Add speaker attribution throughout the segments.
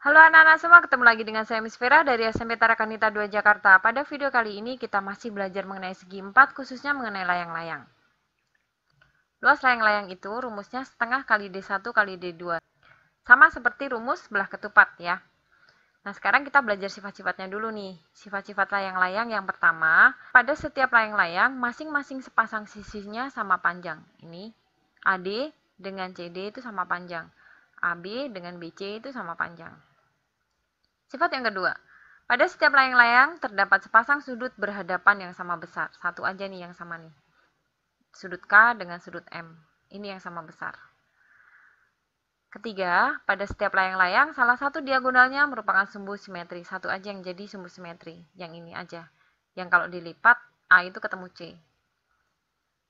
Speaker 1: Halo anak-anak semua, ketemu lagi dengan saya Miss Vera dari SMP Tarakanita 2 Jakarta. Pada video kali ini kita masih belajar mengenai segi 4, khususnya mengenai layang-layang. Luas layang-layang itu rumusnya setengah kali D1 kali D2. Sama seperti rumus belah ketupat ya. Nah sekarang kita belajar sifat-sifatnya dulu nih. Sifat-sifat layang-layang yang pertama, pada setiap layang-layang masing-masing sepasang sisinya sama panjang. Ini AD dengan CD itu sama panjang. AB dengan BC itu sama panjang. Sifat yang kedua, pada setiap layang-layang terdapat sepasang sudut berhadapan yang sama besar. Satu aja nih yang sama nih. Sudut K dengan sudut M. Ini yang sama besar. Ketiga, pada setiap layang-layang salah satu diagonalnya merupakan sumbu simetri. Satu aja yang jadi sumbu simetri. Yang ini aja. Yang kalau dilipat A itu ketemu C.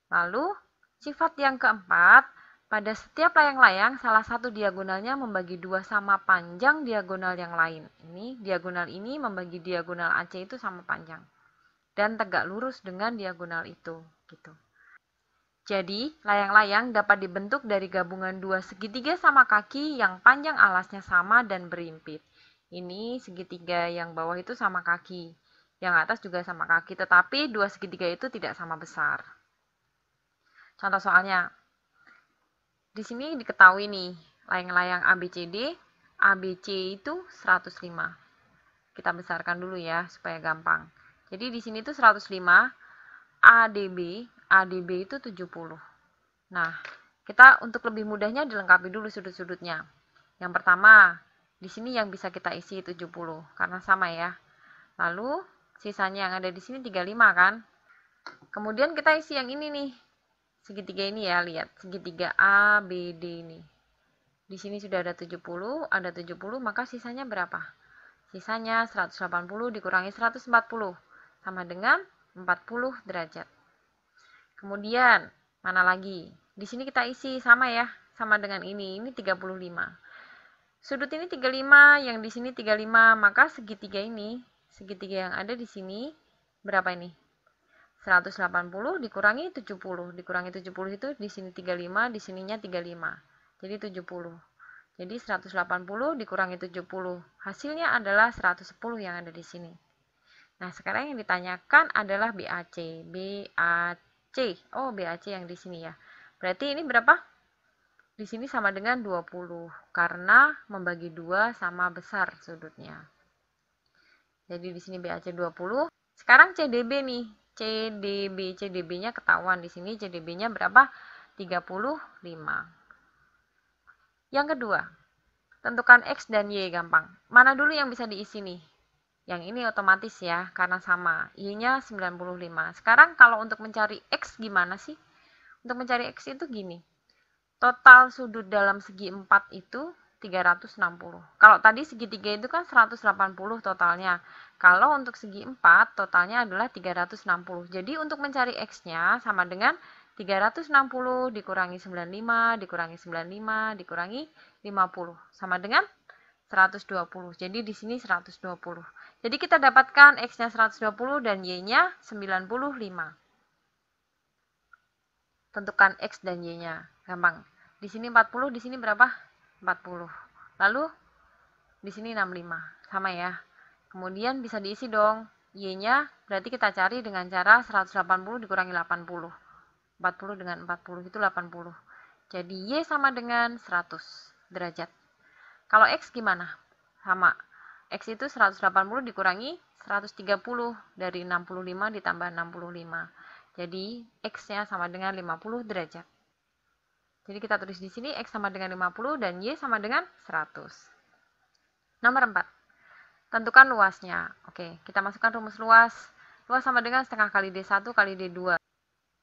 Speaker 1: Lalu, sifat yang keempat, pada setiap layang-layang, salah satu diagonalnya membagi dua sama panjang diagonal yang lain. Ini diagonal ini membagi diagonal AC itu sama panjang. Dan tegak lurus dengan diagonal itu. Gitu. Jadi, layang-layang dapat dibentuk dari gabungan dua segitiga sama kaki yang panjang alasnya sama dan berimpit. Ini segitiga yang bawah itu sama kaki. Yang atas juga sama kaki, tetapi dua segitiga itu tidak sama besar. Contoh soalnya, di sini diketahui nih, layang-layang ABCD, ABC itu 105. Kita besarkan dulu ya, supaya gampang. Jadi di sini tuh 105, ADB itu 70. Nah, kita untuk lebih mudahnya dilengkapi dulu sudut-sudutnya. Yang pertama, di sini yang bisa kita isi 70, karena sama ya. Lalu, sisanya yang ada di sini 35 kan? Kemudian kita isi yang ini nih, segitiga ini ya, lihat segitiga ABD ini. Di sini sudah ada 70, maka sisanya berapa? Sisanya 180 dikurangi 140 sama dengan 40 derajat. Kemudian, mana lagi? Di sini kita isi sama ya, sama dengan ini 35. Sudut ini 35, yang di sini 35, maka segitiga ini, segitiga yang ada di sini berapa ini? 180 dikurangi 70. Dikurangi 70 itu di sini 35, di sininya 35. Jadi 70. Jadi 180 dikurangi 70. Hasilnya adalah 110 yang ada di sini. Nah, sekarang yang ditanyakan adalah BAC. BAC. Oh, BAC yang di sini ya. Berarti ini berapa? Di sini sama dengan 20 karena membagi 2 sama besar sudutnya. Jadi di sini BAC 20. Sekarang CDB nih. CDB-nya ketahuan di sini CDB-nya berapa? 35. Yang kedua, tentukan X dan Y gampang. Mana dulu yang bisa diisi nih? Yang ini otomatis ya, karena sama. Y-nya 95. Sekarang kalau untuk mencari X gimana sih? Untuk mencari X itu gini. Total sudut dalam segi 4 itu 360. Kalau tadi segitiga itu kan 180 totalnya. Kalau untuk segi 4 totalnya adalah 360. Jadi untuk mencari X-nya sama dengan 360 dikurangi 95, dikurangi 95, dikurangi 50. Sama dengan 120. Jadi di sini 120. Jadi kita dapatkan X-nya 120 dan Y-nya 95. Tentukan X dan Y-nya. Gampang. Di sini 40, di sini berapa? 40. Lalu di sini 65. Sama ya. Kemudian bisa diisi dong. Y-nya berarti kita cari dengan cara 180 dikurangi 80. 40 dengan 40 itu 80. Jadi Y sama dengan 100 derajat. Kalau X gimana? Sama. X itu 180 dikurangi 130 dari 65 ditambah 65. Jadi X-nya sama dengan 50 derajat. Jadi kita tulis di sini X sama dengan 50 dan Y sama dengan 100. Nomor 4. Tentukan luasnya. Oke, kita masukkan rumus luas. Luas sama dengan setengah kali D1 kali D2.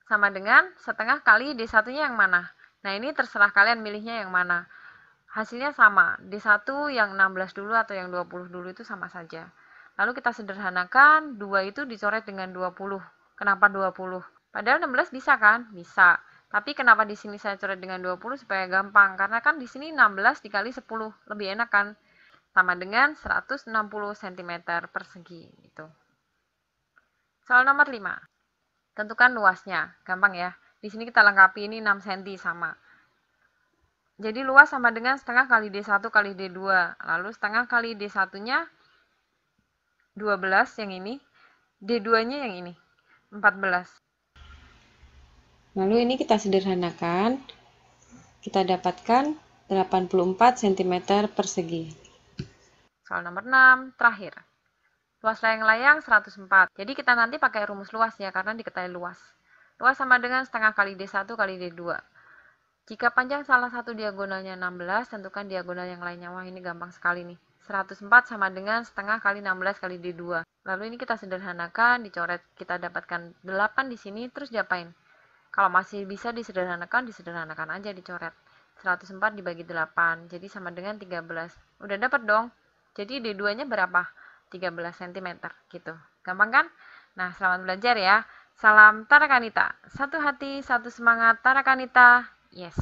Speaker 1: Sama dengan setengah kali D1-nya yang mana? Nah, ini terserah kalian milihnya yang mana. Hasilnya sama. D1 yang 16 dulu atau yang 20 dulu itu sama saja. Lalu kita sederhanakan, 2 itu dicoret dengan 20. Kenapa 20? Padahal 16 bisa kan? Bisa. Tapi kenapa di sini saya coret dengan 20 supaya gampang? Karena kan di sini 16 dikali 10. Lebih enak kan? Sama dengan 160 cm persegi. Gitu. Soal nomor 5. Tentukan luasnya. Gampang ya. Di sini kita lengkapi ini 6 cm sama. Jadi luas sama dengan setengah kali D1 kali D2. Lalu setengah kali D1-nya 12 yang ini. D2-nya yang ini 14. Lalu ini kita sederhanakan. Kita dapatkan 84 cm persegi. Soal nomor 6, terakhir. Luas layang-layang 104. Jadi kita nanti pakai rumus luas ya, karena diketahui luas. Luas sama dengan setengah kali D1 kali D2. Jika panjang salah satu diagonalnya 16, tentukan diagonal yang lainnya. Wah, ini gampang sekali nih. 104 sama dengan setengah kali 16 kali D2. Lalu ini kita sederhanakan, dicoret. Kita dapatkan 8 di sini, terus diapain? Kalau masih bisa disederhanakan aja, dicoret. 104 dibagi 8, jadi sama dengan 13. Udah dapat dong. Jadi D2-nya berapa? 13 cm gitu. Gampang kan? Nah, selamat belajar ya. Salam Tarakanita. Satu hati, satu semangat Tarakanita. Yes.